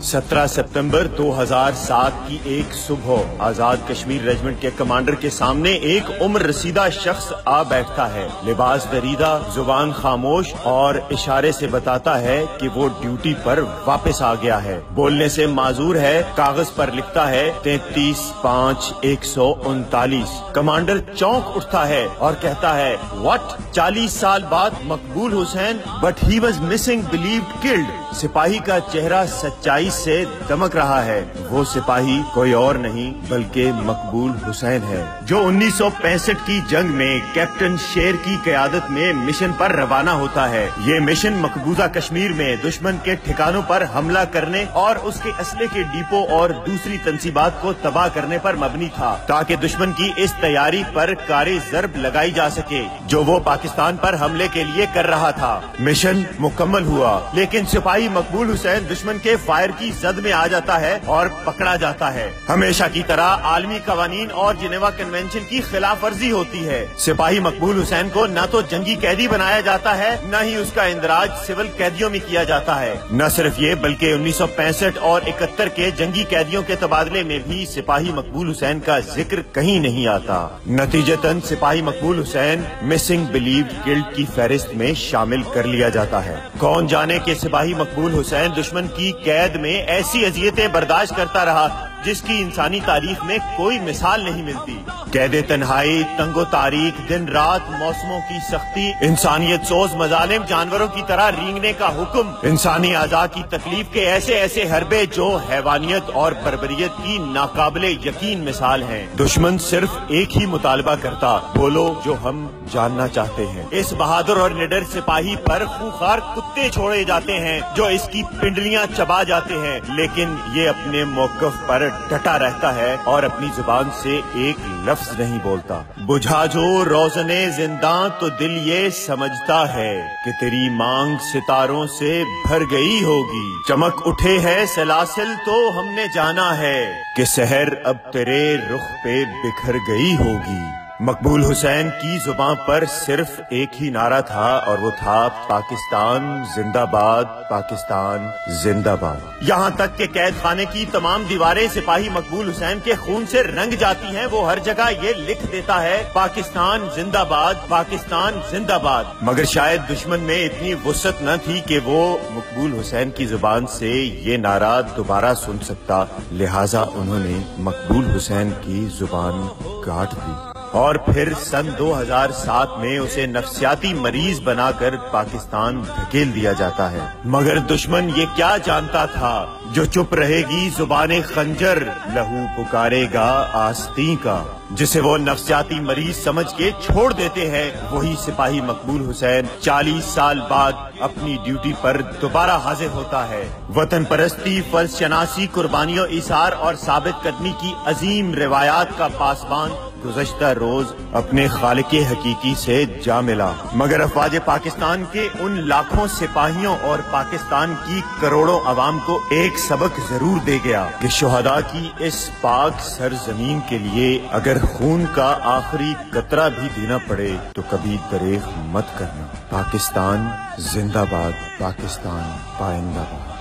17 सितंबर 2007 की एक सुबह आजाद कश्मीर रेजिमेंट के कमांडर के सामने एक उम्र रसीदा शख्स आ बैठता है। लिबास दरीदा, जुबान खामोश और इशारे से बताता है कि वो ड्यूटी पर वापस आ गया है। बोलने से माजूर है, कागज पर लिखता है 33-5-139। कमांडर चौंक उठता है और कहता है, व्हाट? 40 साल बाद मकबूल Hussain, but he was missing, believed, killed. सिपाही का चेहरा सच्चाई से दमक रहा है। वो सिपाही कोई और नहीं बल्कि मकबूल हुसैन है, जो 1965 की जंग में कैप्टन शेर की क़यादत में मिशन पर रवाना होता है। ये मिशन मकबूजा कश्मीर में दुश्मन के ठिकानों पर हमला करने और उसके असले के डिपो और दूसरी तंसीबात को तबाह करने पर मबनी था, ताकि दुश्मन की इस तैयारी पर कारे ज़र्ब लगाई जा सके जो वो पाकिस्तान पर हमले के लिए कर रहा था। मिशन मुकम्मल हुआ, लेकिन सिपाही मकबूल हुसैन दुश्मन के फायर की जद में आ जाता है और पकड़ा जाता है। हमेशा की तरह आलमी कवानीन और जिनेवा कन्वेंशन की खिलाफ वर्जी होती है। सिपाही मकबूल हुसैन को न तो जंगी कैदी बनाया जाता है, न ही उसका इंदराज सिविल कैदियों में किया जाता है। न सिर्फ ये बल्कि 1965 और 71 के जंगी कैदियों के तबादले में भी सिपाही मकबूल हुसैन का जिक्र कहीं नहीं आता। नतीजतन सिपाही मकबूल हुसैन मिसिंग, बिलीव्ड, किल्ड की फहरिस्त में शामिल कर लिया जाता है। कौन जाने के सिपाही मकबूल हुसैन दुश्मन की कैद में ऐसी अजियतें बर्दाश्त करता रहा जिसकी इंसानी तारीख में कोई मिसाल नहीं मिलती। कैदे तन्हाई, तंगो तारीख, दिन रात, मौसमों की सख्ती, इंसानियत सोज मजालिम, जानवरों की तरह रींगने का हुक्म, इंसानी आज़ा की तकलीफ के ऐसे ऐसे हरबे जो हैवानियत और बर्बरियत की नाकाबिले यकीन मिसाल हैं। दुश्मन सिर्फ एक ही मुतालबा करता, बोलो जो हम जानना चाहते हैं। इस बहादुर और निडर सिपाही पर खूंखार कुत्ते छोड़े जाते हैं जो इसकी पिंडलियां चबा जाते हैं, लेकिन ये अपने मौक़िफ़ पर डटा रहता है और अपनी जुबान से एक लफ्ज नहीं बोलता। बुझा जो रोशने जिंदा तो दिल ये समझता है कि तेरी मांग सितारों से भर गई होगी। चमक उठे है सलासिल तो हमने जाना है कि सहर अब तेरे रुख पे बिखर गई होगी। मकबूल हुसैन की जुबान पर सिर्फ एक ही नारा था और वो था पाकिस्तान जिंदाबाद, पाकिस्तान जिंदाबाद। यहाँ तक कि कैद खाने की तमाम दीवारें सिपाही मकबूल हुसैन के खून से रंग जाती हैं। वो हर जगह ये लिख देता है पाकिस्तान जिंदाबाद, पाकिस्तान जिंदाबाद। मगर शायद दुश्मन में इतनी वुसअत न थी कि वो मकबूल हुसैन की जुबान से ये नारा दोबारा सुन सकता, लिहाजा उन्होंने मकबूल हुसैन की जुबान काट दी और फिर सन 2007 में उसे नफ्सियाती मरीज बनाकर पाकिस्तान धकेल दिया जाता है। मगर दुश्मन ये क्या जानता था, जो चुप रहेगी जुबाने खंजर, लहू पुकारेगा आस्तीं का। जिसे वो नफ्सियाती मरीज समझ के छोड़ देते हैं, वही सिपाही मकबूल हुसैन 40 साल बाद अपनी ड्यूटी पर दोबारा हाजिर होता है। वतन परस्ती, फर्ज शनासी, कुर्बानियों, इसार और साबित कदमी की अजीम रिवायात का पासबान गुज़श्ता रोज अपने खालिके हकीकी से जा मिला। मगर अफवाज पाकिस्तान के उन लाखों सिपाहियों और पाकिस्तान की करोड़ों अवाम को एक सबक जरूर दे गया कि शुहदा की इस पाक सरजमीन के लिए अगर खून का आखिरी कतरा भी देना पड़े तो कभी दरेख मत करना। पाकिस्तान जिंदाबाद, पाकिस्तान पाइंदाबाद।